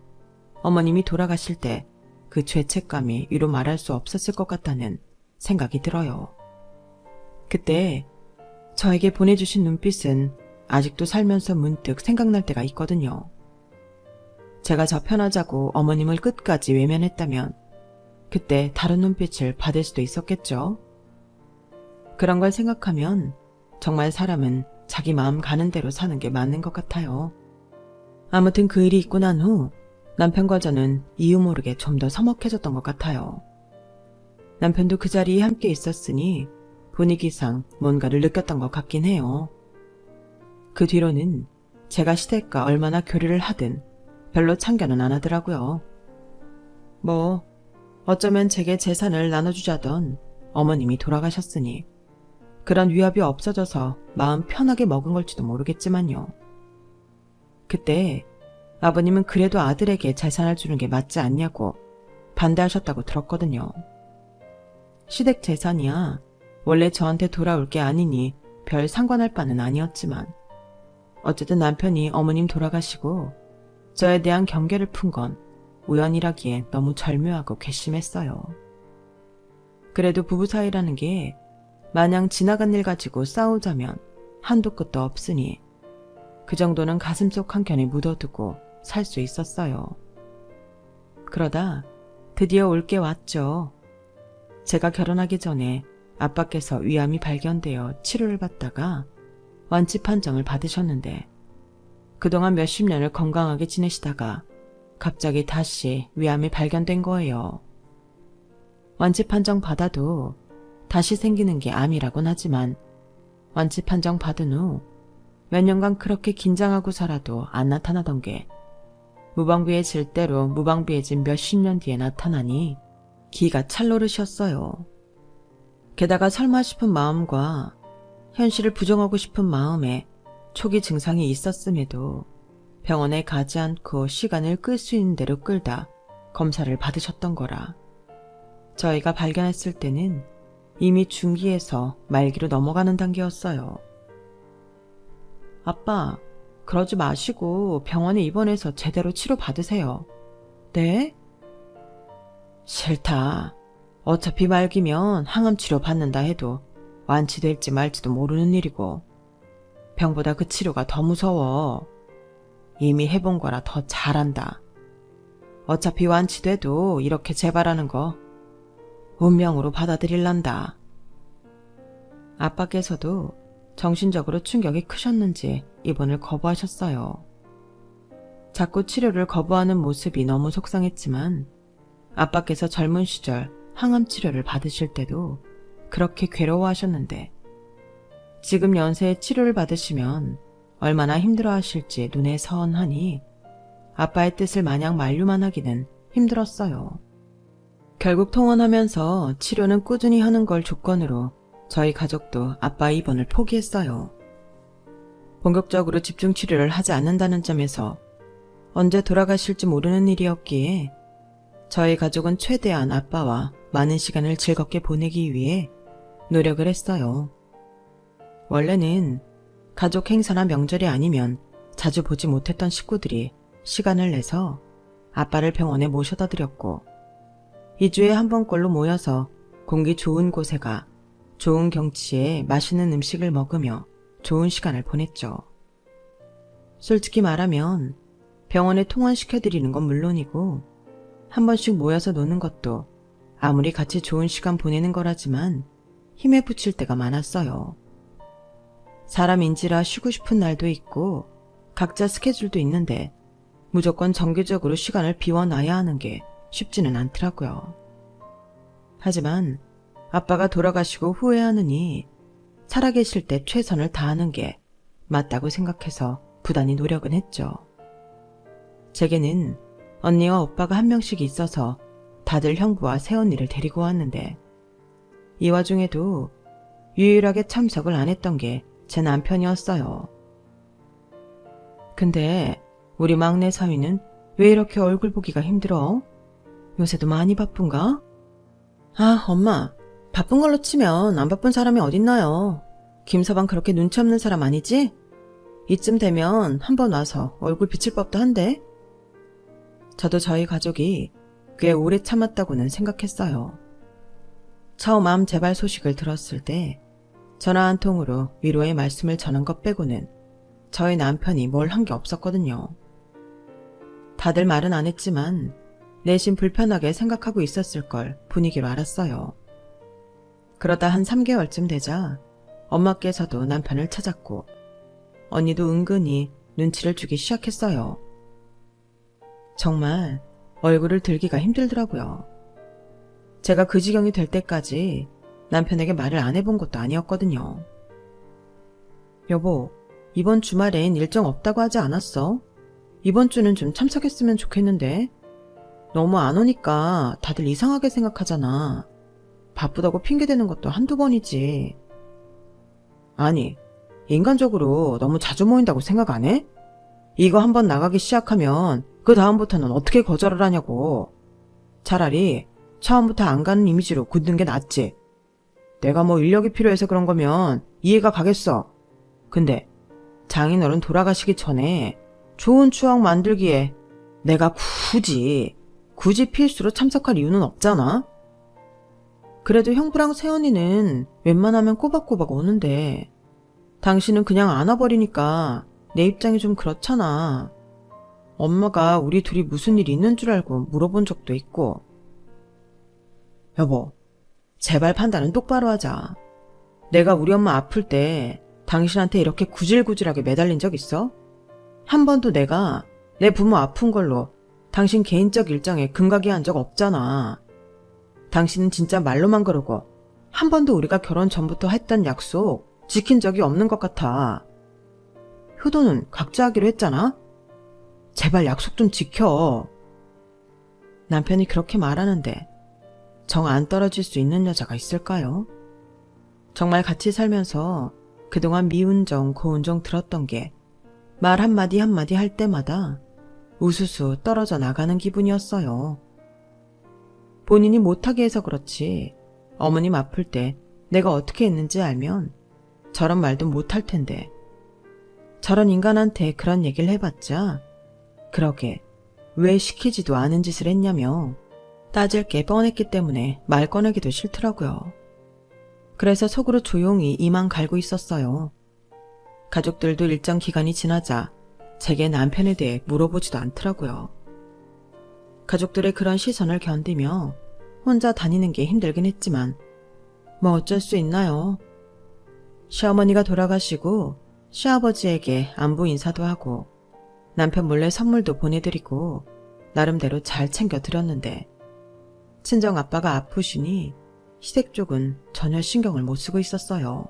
어머님이 돌아가실 때 그 죄책감이 이루 말할 수 없었을 것 같다는 생각이 들어요. 그때 저에게 보내주신 눈빛은 아직도 살면서 문득 생각날 때가 있거든요. 제가 저 편하자고 어머님을 끝까지 외면했다면 그때 다른 눈빛을 받을 수도 있었겠죠. 그런 걸 생각하면 정말 사람은 자기 마음 가는 대로 사는 게 맞는 것 같아요. 아무튼 그 일이 있고 난 후 남편과 저는 이유 모르게 좀 더 서먹해졌던 것 같아요. 남편도 그 자리에 함께 있었으니 분위기상 뭔가를 느꼈던 것 같긴 해요. 그 뒤로는 제가 시댁과 얼마나 교류를 하든 별로 참견은 안 하더라고요. 뭐 어쩌면 제게 재산을 나눠주자던 어머님이 돌아가셨으니 그런 위협이 없어져서 마음 편하게 먹은 걸지도 모르겠지만요. 그때 아버님은 그래도 아들에게 재산을 주는 게 맞지 않냐고 반대하셨다고 들었거든요. 시댁 재산이야 원래 저한테 돌아올 게 아니니 별 상관할 바는 아니었지만 어쨌든 남편이 어머님 돌아가시고 저에 대한 경계를 푼 건 우연이라기에 너무 절묘하고 괘씸했어요. 그래도 부부 사이라는 게 마냥 지나간 일 가지고 싸우자면 한도 끝도 없으니 그 정도는 가슴속 한켠에 묻어두고 살 수 있었어요. 그러다 드디어 올 게 왔죠. 제가 결혼하기 전에 아빠께서 위암이 발견되어 치료를 받다가 완치 판정을 받으셨는데 그동안 몇십 년을 건강하게 지내시다가 갑자기 다시 위암이 발견된 거예요. 완치 판정 받아도 다시 생기는 게 암이라곤 하지만 완치 판정 받은 후 몇 년간 그렇게 긴장하고 살아도 안 나타나던 게 무방비해질 대로 무방비해진 몇십 년 뒤에 나타나니 기가 찰노릇이었어요. 게다가 설마 싶은 마음과 현실을 부정하고 싶은 마음에 초기 증상이 있었음에도 병원에 가지 않고 시간을 끌 수 있는 대로 끌다 검사를 받으셨던 거라. 저희가 발견했을 때는 이미 중기에서 말기로 넘어가는 단계였어요. 아빠, 그러지 마시고 병원에 입원해서 제대로 치료받으세요. 네? 싫다. 어차피 말기면 항암 치료 받는다 해도 완치될지 말지도 모르는 일이고 병보다 그 치료가 더 무서워. 이미 해본 거라 더 잘한다. 어차피 완치돼도 이렇게 재발하는 거 운명으로 받아들일란다. 아빠께서도 정신적으로 충격이 크셨는지 입원을 거부하셨어요. 자꾸 치료를 거부하는 모습이 너무 속상했지만 아빠께서 젊은 시절 항암 치료를 받으실 때도 그렇게 괴로워하셨는데 지금 연세에 치료를 받으시면 얼마나 힘들어하실지 눈에 선하니 아빠의 뜻을 마냥 만류만 하기는 힘들었어요. 결국 통원하면서 치료는 꾸준히 하는 걸 조건으로 저희 가족도 아빠 입원을 포기했어요. 본격적으로 집중 치료를 하지 않는다는 점에서 언제 돌아가실지 모르는 일이었기에 저희 가족은 최대한 아빠와 많은 시간을 즐겁게 보내기 위해 노력을 했어요. 원래는 가족 행사나 명절이 아니면 자주 보지 못했던 식구들이 시간을 내서 아빠를 병원에 모셔다 드렸고 2주에 한 번꼴로 모여서 공기 좋은 곳에 가 좋은 경치에 맛있는 음식을 먹으며 좋은 시간을 보냈죠. 솔직히 말하면 병원에 통원시켜드리는 건 물론이고 한 번씩 모여서 노는 것도 아무리 같이 좋은 시간 보내는 거라지만 힘에 부칠 때가 많았어요. 사람인지라 쉬고 싶은 날도 있고 각자 스케줄도 있는데 무조건 정기적으로 시간을 비워놔야 하는 게 쉽지는 않더라고요. 하지만 아빠가 돌아가시고 후회하느니 살아계실 때 최선을 다하는 게 맞다고 생각해서 부단히 노력은 했죠. 제게는 언니와 오빠가 한 명씩 있어서 다들 형부와 새언니를 데리고 왔는데 이 와중에도 유일하게 참석을 안 했던 게 제 남편이었어요. 근데 우리 막내 사위는 왜 이렇게 얼굴 보기가 힘들어? 요새도 많이 바쁜가? 아, 엄마. 바쁜 걸로 치면 안 바쁜 사람이 어딨나요? 김서방 그렇게 눈치 없는 사람 아니지? 이쯤 되면 한번 와서 얼굴 비칠 법도 한데? 저도 저희 가족이 꽤 오래 참았다고는 생각했어요. 처음 암 재발 소식을 들었을 때 전화 한 통으로 위로의 말씀을 전한 것 빼고는 저희 남편이 뭘 한 게 없었거든요. 다들 말은 안 했지만 내심 불편하게 생각하고 있었을 걸 분위기로 알았어요. 그러다 한 3개월쯤 되자 엄마께서도 남편을 찾았고 언니도 은근히 눈치를 주기 시작했어요. 정말 얼굴을 들기가 힘들더라고요. 제가 그 지경이 될 때까지 남편에게 말을 안 해본 것도 아니었거든요. 여보, 이번 주말엔 일정 없다고 하지 않았어? 이번 주는 좀 참석했으면 좋겠는데. 너무 안 오니까 다들 이상하게 생각하잖아. 바쁘다고 핑계대는 것도 한두 번이지. 아니, 인간적으로 너무 자주 모인다고 생각 안 해? 이거 한번 나가기 시작하면 그 다음부터는 어떻게 거절을 하냐고. 차라리 처음부터 안 가는 이미지로 굳는 게 낫지. 내가 뭐 인력이 필요해서 그런 거면 이해가 가겠어. 근데 장인어른 돌아가시기 전에 좋은 추억 만들기에 내가 굳이 필수로 참석할 이유는 없잖아. 그래도 형부랑 새언니는 웬만하면 꼬박꼬박 오는데 당신은 그냥 안 와버리니까 내 입장이 좀 그렇잖아. 엄마가 우리 둘이 무슨 일 있는 줄 알고 물어본 적도 있고. 여보, 제발 판단은 똑바로 하자. 내가 우리 엄마 아플 때 당신한테 이렇게 구질구질하게 매달린 적 있어? 한 번도 내가 내 부모 아픈 걸로 당신 개인적 일정에 금가게 한 적 없잖아. 당신은 진짜 말로만 그러고 한 번도 우리가 결혼 전부터 했던 약속 지킨 적이 없는 것 같아. 효도는 각자 하기로 했잖아? 제발 약속 좀 지켜. 남편이 그렇게 말하는데 정 안 떨어질 수 있는 여자가 있을까요? 정말 같이 살면서 그동안 미운정 고운정 들었던 게 말 한마디 한마디 할 때마다 우수수 떨어져 나가는 기분이었어요. 본인이 못하게 해서 그렇지 어머님 아플 때 내가 어떻게 했는지 알면 저런 말도 못할 텐데 저런 인간한테 그런 얘기를 해봤자 그러게 왜 시키지도 않은 짓을 했냐며 따질 게 뻔했기 때문에 말 꺼내기도 싫더라고요. 그래서 속으로 조용히 이만 갈고 있었어요. 가족들도 일정 기간이 지나자 제게 남편에 대해 물어보지도 않더라고요. 가족들의 그런 시선을 견디며 혼자 다니는 게 힘들긴 했지만 뭐 어쩔 수 있나요? 시어머니가 돌아가시고 시아버지에게 안부 인사도 하고 남편 몰래 선물도 보내드리고 나름대로 잘 챙겨드렸는데 친정 아빠가 아프시니 시댁 쪽은 전혀 신경을 못 쓰고 있었어요.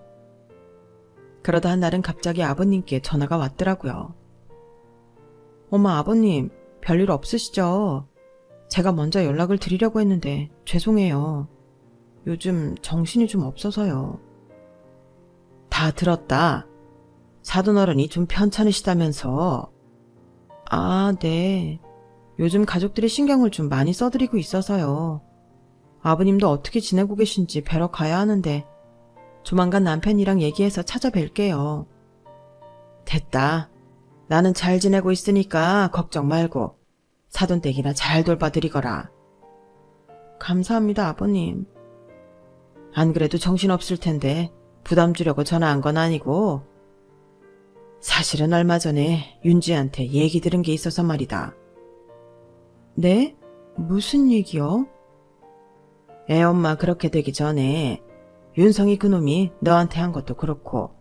그러다 한 날은 갑자기 아버님께 전화가 왔더라고요. 엄마, 아버님, 별일 없으시죠? 제가 먼저 연락을 드리려고 했는데 죄송해요. 요즘 정신이 좀 없어서요. 다 들었다. 사돈어른이 좀 편찮으시다면서. 아, 네. 요즘 가족들이 신경을 좀 많이 써드리고 있어서요. 아버님도 어떻게 지내고 계신지 뵈러 가야 하는데 조만간 남편이랑 얘기해서 찾아뵐게요. 됐다. 나는 잘 지내고 있으니까 걱정 말고 사돈댁이나 잘 돌봐드리거라. 감사합니다, 아버님. 안 그래도 정신없을 텐데 부담 주려고 전화한 건 아니고 사실은 얼마 전에 윤지한테 얘기 들은 게 있어서 말이다. 네? 무슨 얘기요? 애엄마 그렇게 되기 전에 윤성이 그놈이 너한테 한 것도 그렇고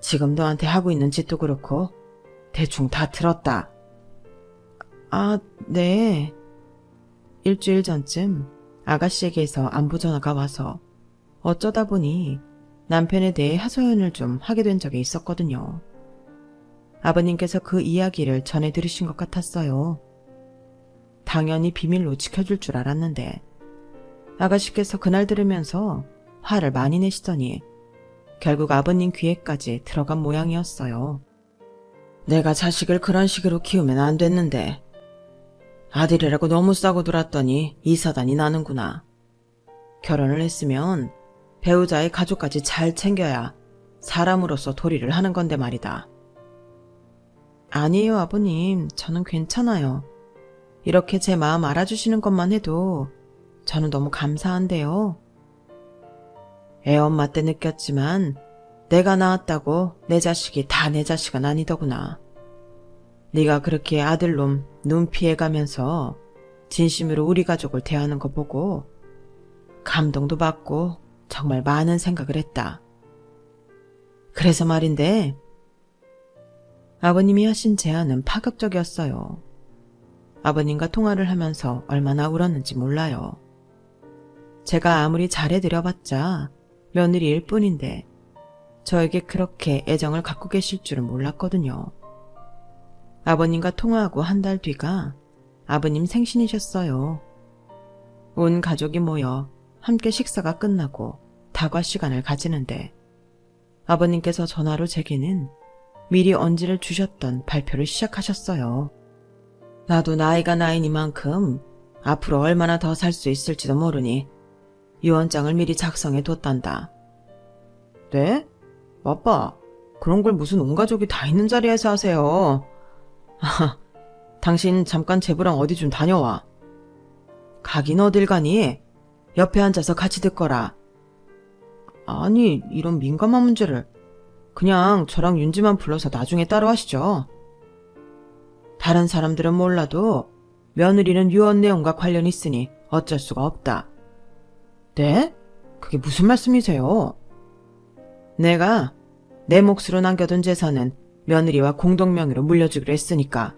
지금 너한테 하고 있는 짓도 그렇고 대충 다 들었다. 아, 네. 일주일 전쯤 아가씨에게서 안부 전화가 와서 어쩌다 보니 남편에 대해 하소연을 좀 하게 된 적이 있었거든요. 아버님께서 그 이야기를 전해 들으신 것 같았어요. 당연히 비밀로 지켜줄 줄 알았는데 아가씨께서 그날 들으면서 화를 많이 내시더니 결국 아버님 귀에까지 들어간 모양이었어요. 내가 자식을 그런 식으로 키우면 안 됐는데 아들이라고 너무 싸고 돌았더니 이 사단이 나는구나. 결혼을 했으면 배우자의 가족까지 잘 챙겨야 사람으로서 도리를 하는 건데 말이다. 아니에요, 아버님. 저는 괜찮아요. 이렇게 제 마음 알아주시는 것만 해도 저는 너무 감사한데요. 애엄마 때 느꼈지만 내가 낳았다고 내 자식이 다 내 자식은 아니더구나. 네가 그렇게 아들놈 눈 피해가면서 진심으로 우리 가족을 대하는 거 보고 감동도 받고 정말 많은 생각을 했다. 그래서 말인데 아버님이 하신 제안은 파격적이었어요. 아버님과 통화를 하면서 얼마나 울었는지 몰라요. 제가 아무리 잘해드려봤자 며느리일 뿐인데 저에게 그렇게 애정을 갖고 계실 줄은 몰랐거든요. 아버님과 통화하고 한 달 뒤가 아버님 생신이셨어요. 온 가족이 모여 함께 식사가 끝나고 다과 시간을 가지는데 아버님께서 전화로 제게는 미리 언지를 주셨던 발표를 시작하셨어요. 나도 나이가 나이니만큼 앞으로 얼마나 더 살 수 있을지도 모르니 유언장을 미리 작성해 뒀단다. 네? 아빠, 그런 걸 무슨 온 가족이 다 있는 자리에서 하세요. 아, 당신 잠깐 제부랑 어디 좀 다녀와. 가긴 어딜 가니? 옆에 앉아서 같이 듣거라. 아니, 이런 민감한 문제를 그냥 저랑 윤지만 불러서 나중에 따로 하시죠. 다른 사람들은 몰라도 며느리는 유언 내용과 관련이 있으니 어쩔 수가 없다. 네? 그게 무슨 말씀이세요? 내가 내 몫으로 남겨둔 재산은 며느리와 공동명의로 물려주기로 했으니까.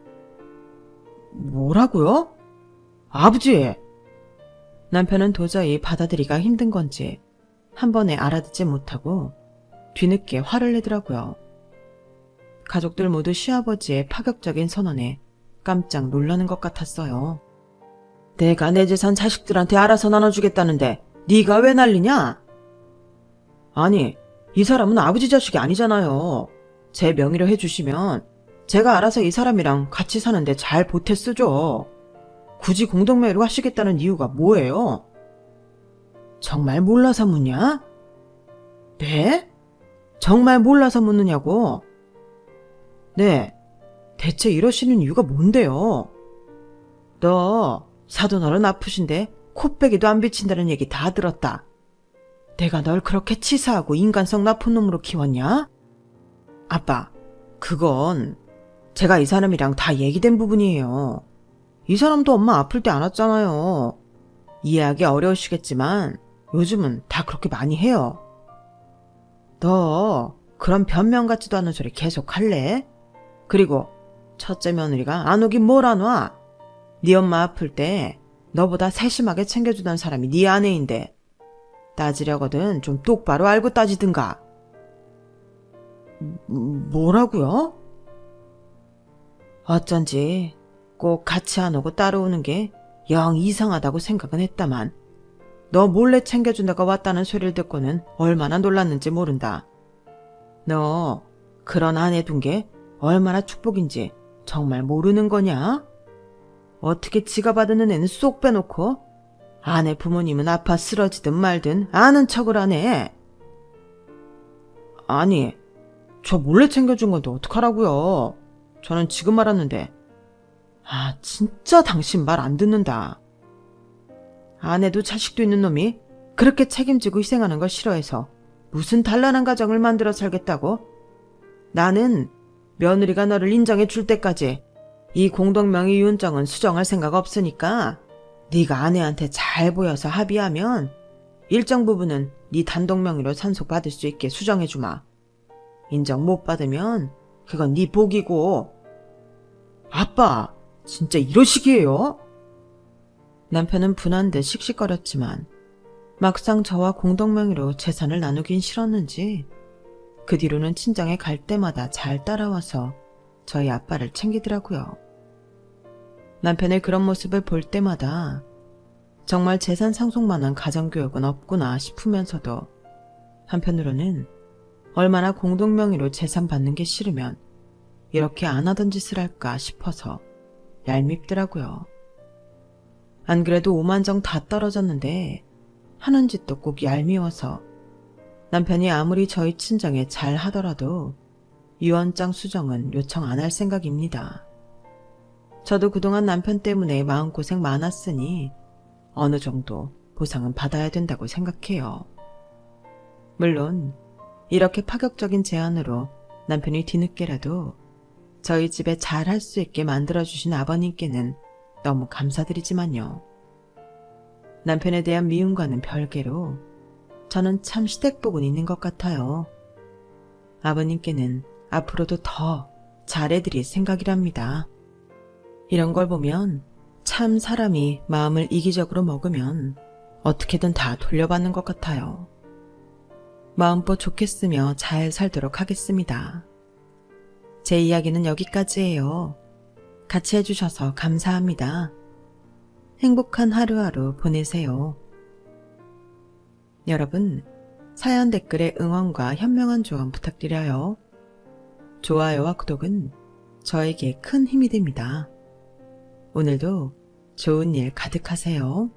뭐라고요? 아버지! 남편은 도저히 받아들이기가 힘든 건지 한 번에 알아듣지 못하고 뒤늦게 화를 내더라고요. 가족들 모두 시아버지의 파격적인 선언에 깜짝 놀라는 것 같았어요. 내가 내 재산 자식들한테 알아서 나눠주겠다는데 네가 왜 난리냐? 아니, 이 사람은 아버지 자식이 아니잖아요. 제 명의로 해주시면 제가 알아서 이 사람이랑 같이 사는데 잘 보태 쓰죠. 굳이 공동명의로 하시겠다는 이유가 뭐예요? 정말 몰라서 묻냐? 네? 정말 몰라서 묻느냐고? 네, 대체 이러시는 이유가 뭔데요? 너 사돈어른 아프신데 코빼기도 안 비친다는 얘기 다 들었다. 내가 널 그렇게 치사하고 인간성 나쁜 놈으로 키웠냐? 아빠, 그건 제가 이 사람이랑 다 얘기된 부분이에요. 이 사람도 엄마 아플 때 안 왔잖아요. 이해하기 어려우시겠지만 요즘은 다 그렇게 많이 해요. 너 그런 변명 같지도 않은 소리 계속 할래? 그리고 첫째 며느리가 안 오긴 뭘 안 와? 네 엄마 아플 때 너보다 세심하게 챙겨주던 사람이 네 아내인데 따지려거든 좀 똑바로 알고 따지든가. 뭐라고요? 어쩐지 꼭 같이 안 오고 따로 오는 게 영 이상하다고 생각은 했다만 너 몰래 챙겨준다고 왔다는 소리를 듣고는 얼마나 놀랐는지 모른다. 너 그런 아내 둔 게 얼마나 축복인지 정말 모르는 거냐? 어떻게 지가 받은 은혜는 쏙 빼놓고 아내 부모님은 아파 쓰러지든 말든 아는 척을 하네. 아니, 저 몰래 챙겨준 건데 어떡하라고요? 저는 지금 알았는데. 아, 진짜 당신 말 안 듣는다. 아내도 자식도 있는 놈이 그렇게 책임지고 희생하는 걸 싫어해서 무슨 단란한 가정을 만들어 살겠다고? 나는 며느리가 너를 인정해 줄 때까지 이 공동명의유언장은 수정할 생각 없으니까 네가 아내한테 잘 보여서 합의하면 일정 부분은 네 단독명의로 산속받을 수 있게 수정해 주마. 인정 못 받으면 그건 네 복이고. 아빠, 진짜 이러시기에요? 남편은 분한 듯 씩씩거렸지만 막상 저와 공동명의로 재산을 나누긴 싫었는지 그 뒤로는 친정에 갈 때마다 잘 따라와서 저희 아빠를 챙기더라고요. 남편의 그런 모습을 볼 때마다 정말 재산 상속만한 가정교육은 없구나 싶으면서도 한편으로는 얼마나 공동명의로 재산 받는 게 싫으면 이렇게 안 하던 짓을 할까 싶어서 얄밉더라고요. 안 그래도 오만정 다 떨어졌는데 하는 짓도 꼭 얄미워서 남편이 아무리 저희 친정에 잘 하더라도 유언장 수정은 요청 안 할 생각입니다. 저도 그동안 남편 때문에 마음고생 많았으니 어느 정도 보상은 받아야 된다고 생각해요. 물론 이렇게 파격적인 제안으로 남편이 뒤늦게라도 저희 집에 잘 할 수 있게 만들어주신 아버님께는 너무 감사드리지만요. 남편에 대한 미움과는 별개로 저는 참 시댁복은 있는 것 같아요. 아버님께는 앞으로도 더 잘해드릴 생각이랍니다. 이런 걸 보면 참 사람이 마음을 이기적으로 먹으면 어떻게든 다 돌려받는 것 같아요. 마음껏 좋게 쓰며 잘 살도록 하겠습니다. 제 이야기는 여기까지예요. 같이 해주셔서 감사합니다. 행복한 하루하루 보내세요. 여러분, 사연 댓글에 응원과 현명한 조언 부탁드려요. 좋아요와 구독은 저에게 큰 힘이 됩니다. 오늘도 좋은 일 가득하세요.